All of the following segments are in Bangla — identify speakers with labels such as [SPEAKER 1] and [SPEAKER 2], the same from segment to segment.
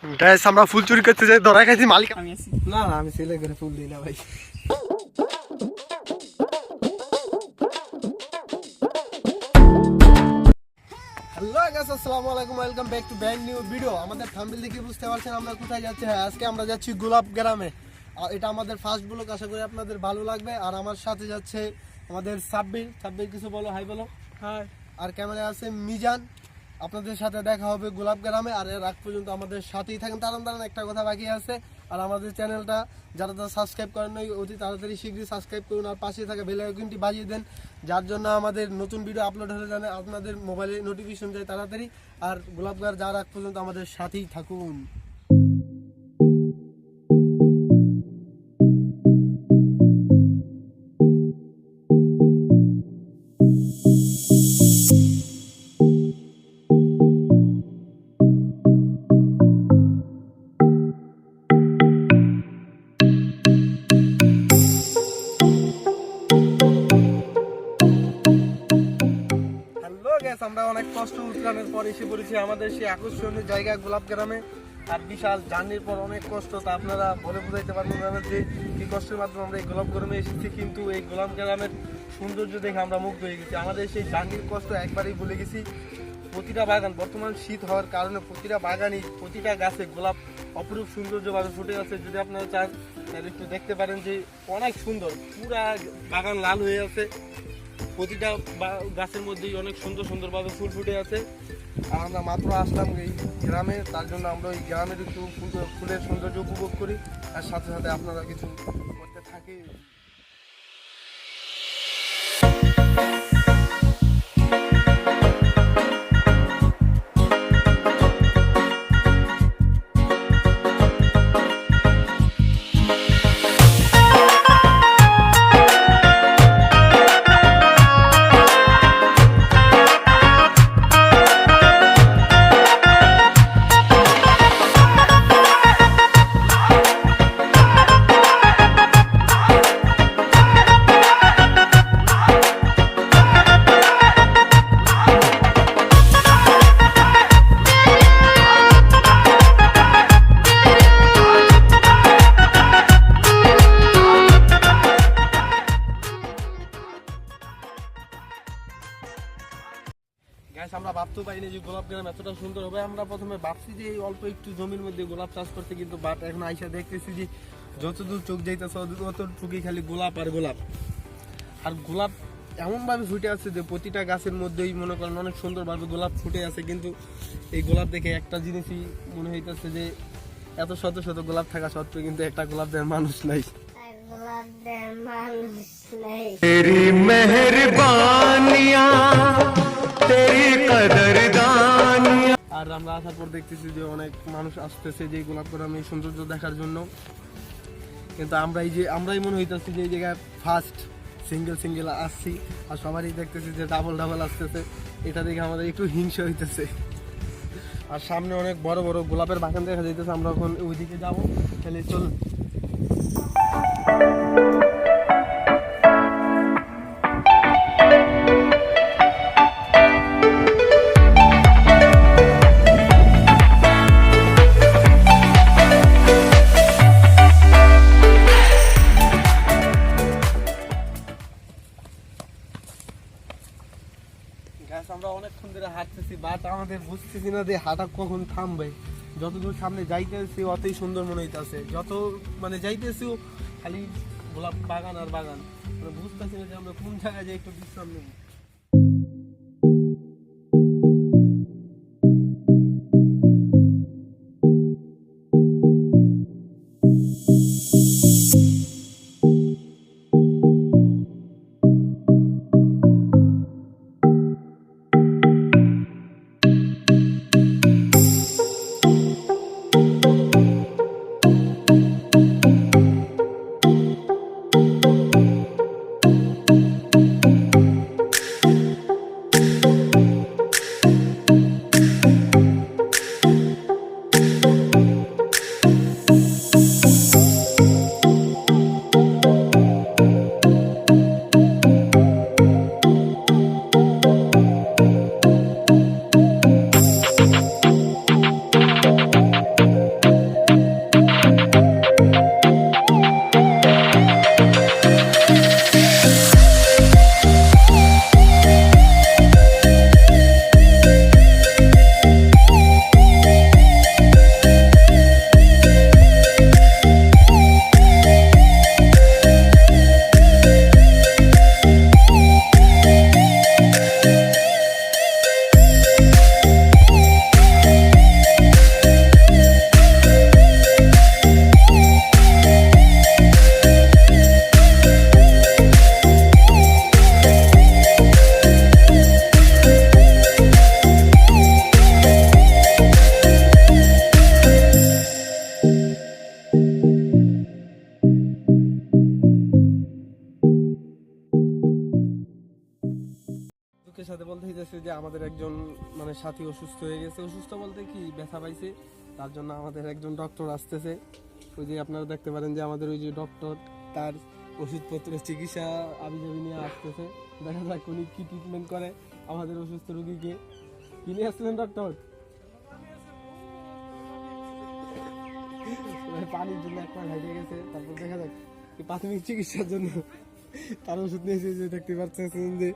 [SPEAKER 1] গাইস আমরা ফুল চুরি করতে যাই, ধরা খাইছি মালিক
[SPEAKER 2] আমি আছি।
[SPEAKER 1] না না আমি সেলে করে ফুল দিই না ভাই। হ্যালো গাইস, আসসালামু আলাইকুম, welcome back to brand new video. আমাদের থাম্বনেল দেখে বুঝতে পারছেন আমরা কোথায় যাচ্ছি। হ্যাঁ, আজকে আমরা যাচ্ছি গোলাপ গ্রামে। আর এটা আমাদের ফার্স্ট ব্লগ, আশা করি আপনাদের ভালো লাগবে। আর আমার সাথে যাচ্ছে আমাদের সাব্বির কিছু বলো, হাই বলো।
[SPEAKER 2] হাই।
[SPEAKER 1] আর ক্যামেরায় আছে মিজান। আপনাদের সাথে দেখা হবে গোলাপ গ্রামে। আর এর আগ পর্যন্ত আমাদের সাথেই থাকেন। দাঁড়ান একটা কথা বাকি আছে। আর আমাদের চ্যানেলটা যারা সাবস্ক্রাইব করেন নাই অতি তাড়াতাড়ি শীঘ্রই সাবস্ক্রাইব করুন। আর পাশে থাকা বেল আইকনটি বাজিয়ে দেন, যার জন্য আমাদের নতুন ভিডিও আপলোড হলে জানে আপনাদের মোবাইলে নোটিফিকেশন যায় তাড়াতাড়ি। আর গোলাপ গাছ যাওয়ার আগ পর্যন্ত আমাদের সাথেই থাকুন। আমরা অনেক কষ্ট উত্তরানের পর এসে পড়েছি আমাদের সেই আকর্ষণীয় জায়গা গোলাপ গ্রামে। আর বিশাল জার্নির পর অনেক কষ্ট, তা আপনারা বলে বোঝাইতে পারবেন না যে কি কষ্টের মাধ্যমে আমরা এই গোলাপ গ্রামে এসেছি। কিন্তু এই গোলাপ গ্রামের সৌন্দর্য দেখে আমরা মুগ্ধ হয়ে গেছি। আমাদের সেই জার্নির কষ্ট একবারেই ভুলে গেছি। প্রতিটা বাগান, বর্তমান শীত হওয়ার কারণে প্রতিটা বাগানই প্রতিটা গাছে গোলাপ অপরূপ সৌন্দর্যভাবে ফুটে আছে। যদি আপনারা চান তাহলে একটু দেখতে পারেন যে অনেক সুন্দর, পুরা বাগান লাল হয়ে আছে। প্রতিটা গাছের মধ্যেই অনেক সুন্দরভাবে ফুল ফুটে আছে। আর আমরা মাত্র আসলাম এই গ্রামে, তার জন্য আমরা এই গ্রামের একটু ফুলের সৌন্দর্য উপভোগ করি। আর সাথে সাথে আপনারা কিছু করতে থাকি। আমরা ভাবতেও পারিনি যে গোলাপ গ্রাম এতটা সুন্দর হবে। আমরা প্রথমে ভাবছি যে এই অল্প একটু জমির মধ্যে গোলাপ চাষ করতে, কিন্তু বাট এখন আইসা দেখতেছি যে যতদূর চোখ যাইতেছে অতটুকুই খালি গোলাপ আর গোলাপ। আর গোলাপ এমনভাবে ফুটে আছে যে প্রতিটা গাছের মধ্যেই মনে করেন অনেক সুন্দরভাবে গোলাপ ফুটে আছে। কিন্তু এই গোলাপ দেখে একটা জিনিসই মনে হইতেছে যে এত শত শত গোলাপ থাকা সত্ত্বেও কিন্তু একটা গোলাপ দেওয়ার মানুষ নাই।
[SPEAKER 3] तेरी मेहरबानियां तेरी कदरदानियां।
[SPEAKER 1] আর আমরা আসার পর দেখতেছি যে অনেক মানুষ আসতেছে যে গোলাপ গ্রামে এই সৌন্দর্য দেখার জন্য। কিন্তু আমরাই মনে হইতেছি যে এই জায়গায় ফার্স্ট সিঙ্গেল আসছি। আর সবারই দেখতেছি যে ডাবল আসতেছে। এটা দেখে আমাদের একটু হিংসা হইতেছে। আর সামনে অনেক বড় বড় গোলাপের বাগান দেখা যাইতেছে। আমরা এখন ওইদিকে যাবো, তাহলে চলুন। আমরা অনেকক্ষণ ধরে হাঁটতেছি, বাট আমাদের বুঝতেছি না যে হাঁটা কখন থামবে। যতদূর সামনে যাইতেছি অতই সুন্দর মনে হইতেছে। যত যাইতেছি খালি গোলাপ বাগান আর বাগান। বুঝতেছি না যে আমরা কোন জায়গায় যাই একটু বিশ্রাম নেব। যে আমাদের একজন মানে সাথী অসুস্থ হয়ে গেছে, অসুস্থ বলতে কি ব্যথা পাইছে, তার জন্য আমাদের একজন ডক্টর আসতেছে। ওই যে আপনারা দেখতে পারেন যে আমাদের ওই যে ডক্টর তার ওষুধপত্র চিকিৎসা আবিজাবি নিয়ে আসতেছে। দেখা যাক উনি কি ট্রিটমেন্ট করে আমাদের অসুস্থ রোগীকে। কি নিয়ে আসছিলেন ডক্টর? পানির জন্য একবার হাইটে গেছে, তারপর দেখা যাক এই প্রাথমিক চিকিৎসার জন্য তার ওষুধ নিয়েছে। যে দেখতে পাচ্ছেন যে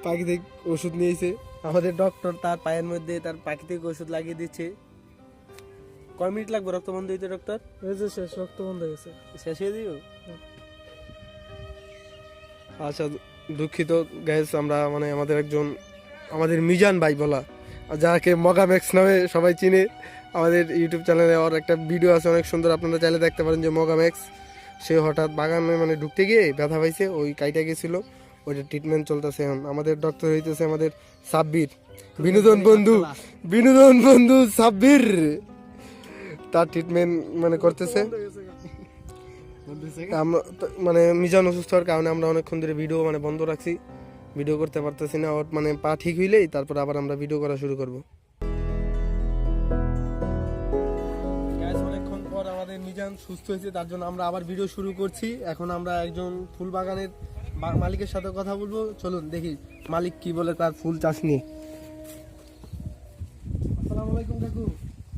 [SPEAKER 1] প্রাকৃতিক ওষুধ নিয়েছে আমাদের ডক্টর, তার পায়ের মধ্যে তার প্রাকৃতিক ওষুধ লাগিয়ে দিচ্ছে। কয় মিনিট লাগবে রক্ত বন্ধ হইতে ডক্টর?
[SPEAKER 2] শেষ, রক্ত বন্ধ হয়ে গেছে।
[SPEAKER 1] শেষ হয়ে দিও। আচ্ছা দুঃখিত গ্যাস, আমরা মানে আমাদের একজন আমাদের মিজান ভাই বলা, যাকে মগাম্যাক্স নামে সবাই চিনে, আমাদের ইউটিউব চ্যানেলে ওর একটা ভিডিও আছে অনেক সুন্দর, আপনারা চাইলে দেখতে পারেন যে মগাম্যাক্স। সে হঠাৎ বাগানে মানে ঢুকতে গিয়ে ব্যথা পাইছে, ওই কাইটা গেছিল, ওইটা ট্রিটমেন্ট চলতেছে এখন। আমাদের ডক্টর হইতেছে আমাদের সাব্বির, বিনোদন বন্ধু সাব্বির, তার ট্রিটমেন্ট মানে করতেছে। আমরা মানে মিজান অসুস্থ হওয়ার কারণে আমরা অনেকক্ষণ ধরে ভিডিও মানে বন্ধ রাখছি, ভিডিও করতে পারতেছি না। ওর মানে পা ঠিক হইলেই তারপর আবার আমরা ভিডিও করা শুরু করব। অনেকক্ষণ পর আমাদের মিজান সুস্থ হয়েছে, তার জন্য আমরা আবার ভিডিও শুরু করছি। এখন আমরা একজন ফুল বাগানের মালিকের সাথে কথা বলবো, চলুন দেখি মালিক কি বলে তার ফুল চাষ নিয়ে। আসসালামু আলাইকুম কাকু।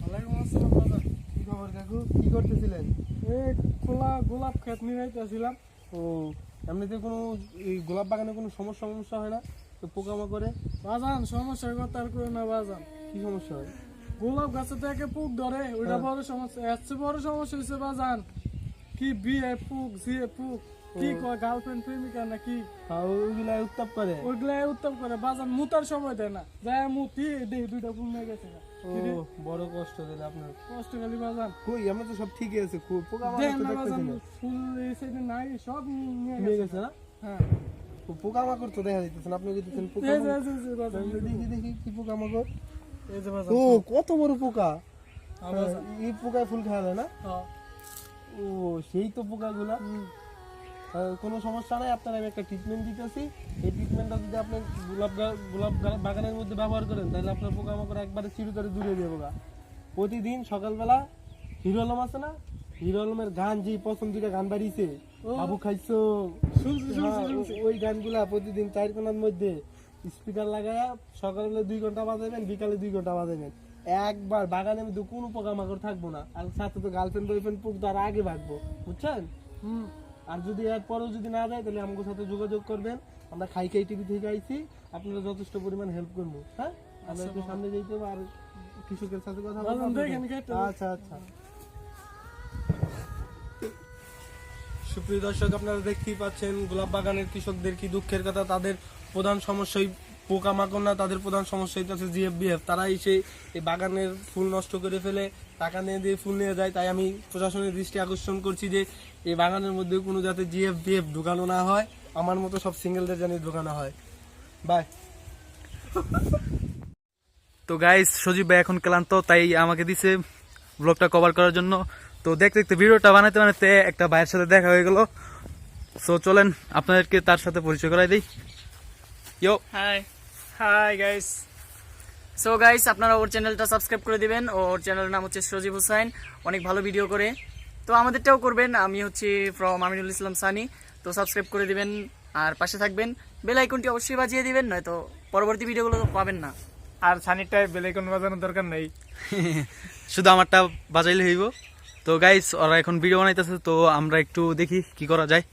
[SPEAKER 2] ওয়ালাইকুম আসসালাম দাদা।
[SPEAKER 1] কি খবর কাকু, কি করতেছিলেন?
[SPEAKER 2] এই খোলা গোলাপ ক্ষেত নিরাইতেছিলাম।
[SPEAKER 1] ও এমনিতে কোনো এই গোলাপ বাগানে কোনো সমস্যা হয় না তো পোকামাকড়ে?
[SPEAKER 2] বাজান সমস্যার কথা আর করে না বাজান।
[SPEAKER 1] কি সমস্যা হয়?
[SPEAKER 2] গোলাপ গাছে তো একে পোক ধরে, ওইটা বড় সমস্যা। এর চেয়ে বড় সমস্যা হয়েছে বাজান কি বিয়ে পোক, জিয়ে পোক, কি কয় গার্লফ্রেন্ড প্রেমিকা নাকি
[SPEAKER 1] ওইগুলা উত্তাপ করে?
[SPEAKER 2] ওইগুলা উত্তম করে বাজান, মুতার সময় দেয় না, যায় মুতি দেই দুইটা ফুল নিয়ে গেছে।
[SPEAKER 1] ও বড় কষ্ট দিলে আপনার।
[SPEAKER 2] কষ্ট খালি বাজান।
[SPEAKER 1] কই আমরা তো সব ঠিকই আছে, পোকামাকড়
[SPEAKER 2] দেন
[SPEAKER 1] তো
[SPEAKER 2] না
[SPEAKER 1] দেখতেছি
[SPEAKER 2] বাজান,
[SPEAKER 1] না।
[SPEAKER 2] ফুল এই সাইডে নাই, সব নিয়ে
[SPEAKER 1] নিয়ে
[SPEAKER 2] গেছে।
[SPEAKER 1] গেছে না?
[SPEAKER 2] হ্যাঁ
[SPEAKER 1] পোকামাকড় তো দেখা যাইতেছে না, আপনি দিতেছেন
[SPEAKER 2] এই যে
[SPEAKER 1] পোকামাকড়।
[SPEAKER 2] এই যে বাজান,
[SPEAKER 1] দেখি কি পোকামাকড়।
[SPEAKER 2] এই যে বাজান।
[SPEAKER 1] ও কত বড় পোকা!
[SPEAKER 2] হ্যাঁ, বাজান।
[SPEAKER 1] এই পোকায় ফুল খাওয়া যায় না?
[SPEAKER 2] হ্যাঁ।
[SPEAKER 1] ও সেই তো পোকাগুলা। কোনো সমস্যা নাই, আপনার আমি একটা ট্রিটমেন্ট দিতেছি। এই ট্রিটমেন্টটা যদি আপনি গোলাপ বাগানের মধ্যে ব্যবহার করেন তাহলে আপনার পোকামাকড় একবারে চিরতরে দূরে যাবো গা। প্রতিদিন সকালবেলা হিরো আলম আছে না, হিরো আলমের গান যে প্রথম দুইটা গান বাড়িয়েছে, বাবু খাইছো, ওই গানগুলা প্রতিদিন 4 কোণার মধ্যে স্পিকার লাগায়া সকালবেলা 2 ঘন্টা বাজাবেন, বিকালে 2 ঘন্টা বাজাবেন। একবার বাগানের মধ্যে কোনো পোকামাকড় থাকবো না। আর সাথে তো গার্লফ্রেন্ড বয়ফ্রেন্ড পোক তার আগে ভাগবো, বুঝছেন? আর যদি এরপরেও যদি না যায় তাহলে আমাদের সাথে যোগাযোগ করবেন। আমরা খাই টিভি থেকে আইছি, আপনারা যথেষ্ট পরিমাণ হেল্প করবো। হ্যাঁ, আমরা একটু সামনে যাইতে হবে আর কৃষকের সাথে কথা বলবো। আচ্ছা আচ্ছা। সুপ্রিয় দর্শক, আপনারা দেখতেই পাচ্ছেন গোলাপ বাগানের কৃষকদের কি দুঃখের কথা। তাদের প্রধান সমস্যাই পোকামাকড় না, তাদের প্রধান সমস্যা হচ্ছে জিএফবিএফ। তারা এসে এই বাগানের ফুল নষ্ট করে ফেলে, টাকা নিয়ে দিয়ে ফুল নিয়ে যায়। তাই আমি প্রশাসনের দৃষ্টি আকর্ষণ করছি যে এই বাগানের মধ্যে কোনো যাতে জিএফবিএফ ঢুকানো না হয়, আমার মতো সব সিঙ্গেলদের জানি ঢুকানো হয়। বাই।
[SPEAKER 4] তো গাইস, সজীব ভাই এখন ক্লান্ত, তাই আমাকে দিছে ব্লগটা কভার করার জন্য। তো দেখতে দেখতে ভিডিওটা বানাতে একটা ভাইয়ের সাথে দেখা হয়ে গেল। সো চলেন আপনাদেরকে তার সাথে পরিচয় করাই দিই। ইয়ো
[SPEAKER 5] হাই গাইস। সো গাইস, আপনারা ওর চ্যানেলটা সাবস্ক্রাইব করে দিবেন। ওর চ্যানেলের নাম হচ্ছে সজীব হুসাইন, অনেক ভালো ভিডিও করে। তো আমাদেরটাও করবেন। আমি হচ্ছি ফ্রম আমিনুল ইসলাম সানি। তো সাবস্ক্রাইব করে দিবেন আর পাশে থাকবেন, বেল আইকনটি অবশ্যই বাজিয়ে দিবেন, নয়তো পরবর্তী ভিডিওগুলো তো পাবেন না।
[SPEAKER 2] আর সানিটায় বেল আইকন বাজানোর দরকার নেই,
[SPEAKER 4] শুধু আমারটা বাজাইলে হইব। তো গাইস, ওরা এখন ভিডিও বানাইতেছে, তো আমরা একটু দেখি কি করা যায়।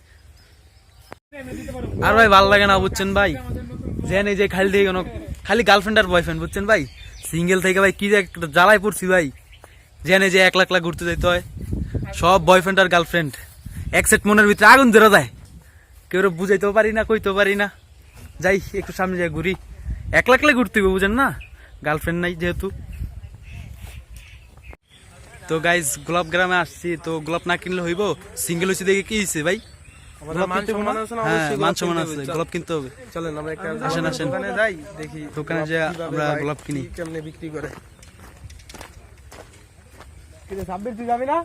[SPEAKER 4] আর ভাই ভালো লাগে না, বুঝছেন ভাই, জেনে যে খালি থেকে খালি গার্লফ্রেন্ড আর বয়ফ্রেন্ড, বুঝছেন ভাই, সিঙ্গেল থেকে ভাই কি যে একটা জ্বালায় পড়ছি ভাই। জেনে যে একলা একলা ঘুরতে যাইতে হয়, সব বয়ফ্রেন্ড আর গার্লফ্রেন্ড এক সেট, মনের ভিতরে আগুন ধরে যায়, কেউ বুঝাইতেও পারি না, কইতেও পারি না। যাই একটু সামনে যাই ঘুরি, একলা একলা ঘুরতে হবে, বুঝেন না, গার্লফ্রেন্ড নাই যেহেতু। তো গাইজ, গোলাপ গ্রামে আসছি, তো গোলাপ না কিনলে হইব, সিঙ্গেল হয়েছে দেখে কি হয়েছে ভাই, মান সম্মান আছে, গোলাপ কিনতে হবে।
[SPEAKER 1] চলেন আমরা একটা
[SPEAKER 4] আসেন
[SPEAKER 1] দোকানে যাই, দেখি
[SPEAKER 4] দোকানে যে আমরা গোলাপ কিনি।
[SPEAKER 1] কেমনে বিক্রি করে। কিন্তু সাব্বির তুই যাবি না?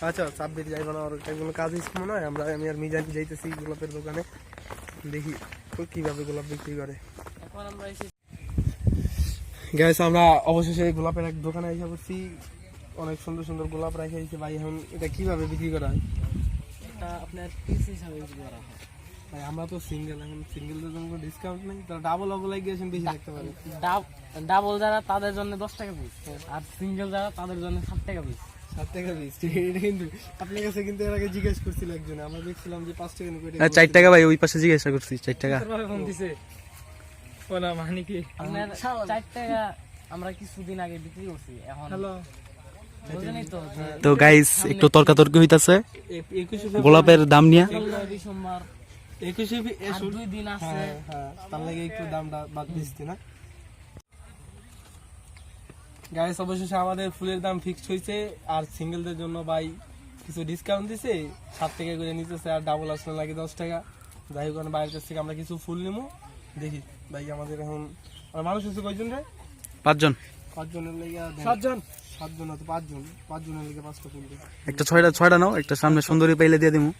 [SPEAKER 1] আচ্ছা, সাব্বির যাইব না, ওর কোনো কাজ ইচ্ছে মনে হয়। আমি আর মিজান যাইতেছি গোলাপের দোকানে, দেখি কিভাবে গোলাপ বিক্রি করে।
[SPEAKER 2] এখন আমরা এসে
[SPEAKER 1] গাইস আমরা অবশেষে গোলাপের এক দোকানে এসে পড়ছি। অনেক সুন্দর সুন্দর গোলাপ রেখে দিয়েছে ভাই। এখন এটা কিভাবে বিক্রি করা হয়?
[SPEAKER 2] এটা আপনার পিস হিসাবে ইউজ করা হয়।
[SPEAKER 1] ভাই আমরা তো সিঙ্গেল, এখন সিঙ্গেলদের জন্য কোনো ডিসকাউন্ট নেই, তো ডাবল অবলাইগেশন বেশি রাখতে পারে।
[SPEAKER 2] ডাবল যারা তাদের জন্য 10 টাকা পিস, আর সিঙ্গেল যারা তাদের জন্য 7 টাকা পিস।
[SPEAKER 1] 7 টাকা পিস। এটা কিন্তু আপনার কাছে কিন্তু এর আগে জিজ্ঞেস করছিল একজন, আমরা দেখছিলাম যে 5 টাকা করে।
[SPEAKER 4] 4 টাকা ভাই, ওই পাশে জিজ্ঞাসা করছি 4 টাকা।
[SPEAKER 2] ফোন দিছে ওনা মানে কি আপনার 4 টাকা আমরা কিছুদিন আগে বিক্রি করছি। এখন হ্যালো বুঝেনই তো যে
[SPEAKER 4] তো গাইস একটু তর্কাতর্কি হইতাছে
[SPEAKER 1] 21
[SPEAKER 4] গোলাপের দাম নিয়ে।
[SPEAKER 2] ডিসেম্বর
[SPEAKER 1] 21
[SPEAKER 2] আর 2 দিন আছে।
[SPEAKER 1] হ্যাঁ, তার লাগে একটু দামটা বাদ দিচ্ছি না। গাইস অবশেষে আমাদের ফুলের দাম ফিক্সড হয়েছে, আর সিঙ্গেলদের জন্য ভাই কিছু ডিসকাউন্ট দিছে, 7 টাকা করে নিতেছে, আর ডাবল আসলে লাগে 10 টাকা। যাই হোক বাইরের কাছ থেকে আমরা কিছু ফুল নেবো। দেখি ভাই আমাদের এখন মানুষ হচ্ছে কয়জন রে?
[SPEAKER 4] 5 জন।
[SPEAKER 1] 5 জনের লেগে
[SPEAKER 2] 7 জন
[SPEAKER 1] 7 জন তো 5 জন, 5 জনের লেগে 5টা ফুল দিই।
[SPEAKER 4] একটা 6টা নাও, একটা সামনে সুন্দরী পাইলে দিয়ে দিমু।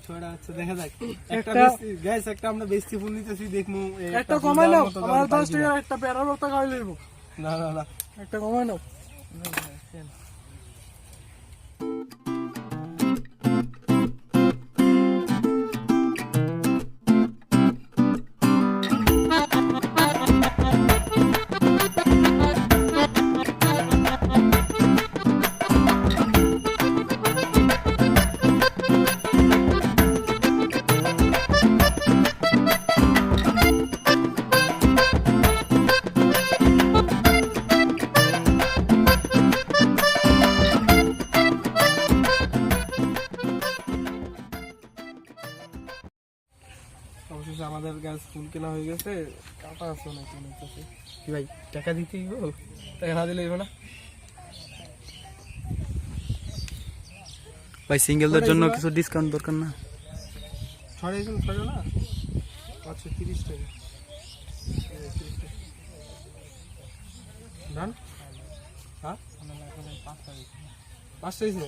[SPEAKER 1] 6টা আছে, দেখা যাক। একটা বেশি গাইস, একটা আমরা বেশি ফুল নিতেছি, দেখমু
[SPEAKER 2] একটা কমাই নাও, আমার 10 টাকা একটা পেয়ারা রক্ত খাই লইব।
[SPEAKER 1] না না না,
[SPEAKER 2] একটা কমাই নাও।
[SPEAKER 1] অবশেষে আমাদের গ্যাস ফুল কেনা হয়ে গেছে। কাটা আছে না কোনো কাছে কি ভাই, টাকা দিতেই বল, টাকা না দিলে না
[SPEAKER 4] ভাই সিঙ্গেলদের জন্য কিছু ডিসকাউন্ট দরকার না?
[SPEAKER 1] 6 না, আচ্ছা 30 টাকা ডান। হ্যাঁ 5টা দিন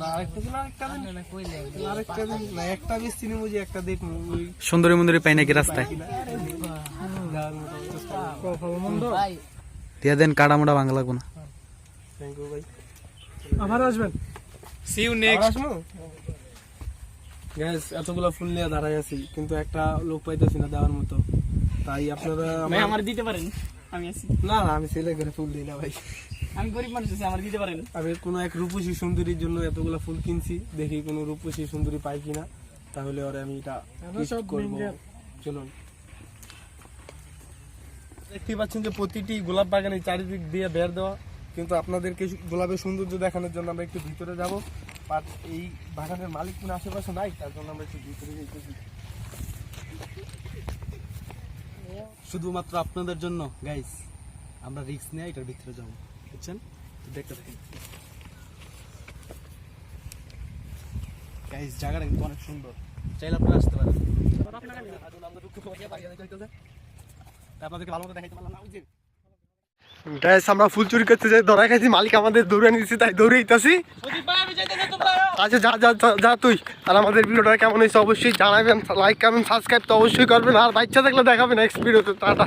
[SPEAKER 1] না, আরেকটা দিন, আরেকটা দিন না, কইলে আরেকটা দিন না, একটা বেশ চিনি বুঝি, একটা দেখমু ওই
[SPEAKER 4] সুন্দরী মন্দিরে পাই নাকি রাস্তায়?
[SPEAKER 2] ভাই
[SPEAKER 4] দিয়া দেন, কাটা মোটা ভাঙা লাগবো না।
[SPEAKER 1] থ্যাংক ইউ ভাই।
[SPEAKER 2] আবার আসবেন।
[SPEAKER 4] সি ইউ
[SPEAKER 1] গ্যাস এতগুলা ফুল নিয়ে দাঁড়াই আছি, কিন্তু একটা লোক পাইতেছি না দেওয়ার মতো। তাই আপনারা
[SPEAKER 5] ভাই আমার দিতে পারেন, আমি আছি।
[SPEAKER 1] না না, আমি ছেলে করে ফুল দিই না ভাই।
[SPEAKER 5] আমি গরিব মানুষ আছি, আমার দিতে পারেন।
[SPEAKER 1] আমি কোনো এক রূপসী সুন্দরীর জন্য এতগুলা ফুল কিনছি, দেখি কোনো রূপসী সুন্দরী পাই কিনা, তাহলে ওরে আমি এটা gift করবো। চলুন, দেখতে পাচ্ছেন যে প্রতিটি গোলাপ বাগানে চারিদিক দিয়ে বের দেওয়া, কিন্তু আপনাদেরকে গোলাপের সৌন্দর্য দেখানোর জন্য আমরা একটু ভিতরে যাব। বাট এই বাগানের মালিক কোনো আশেপাশে নাই, তার জন্য আমরা একটু ভিতরে যেতেছি।
[SPEAKER 4] শুধুমাত্র আপনাদের জন্য গাইস আমরা রিস্ক নিয়ে এটার ভিতরে যাবো, বুঝছেন? দেখতে থাকুন গাইস, জায়গাটা কিন্তু অনেক সুন্দর, চাইলে আপনারা আসতে পারেন। আপনাদেরকে ভালো মতো দেখাইতে পারলাম না, বুঝছেন?
[SPEAKER 1] গ্যাস আমরা ফুল চুরি করতে যাই, ধরা খাইছি, মালিক আমাদের দৌড়ে নিয়েছি, তাই দৌড়ে দিতেছি। আচ্ছা যা যা যা তুই। আর আমাদের ভিডিওটা কেমন হয়েছে অবশ্যই জানাবেন, লাইক কমেন্ট সাবস্ক্রাইব তো অবশ্যই করবেন, আর বাচ্চা দেখলে দেখাবেন নেক্সট ভিডিওতে। টাটা।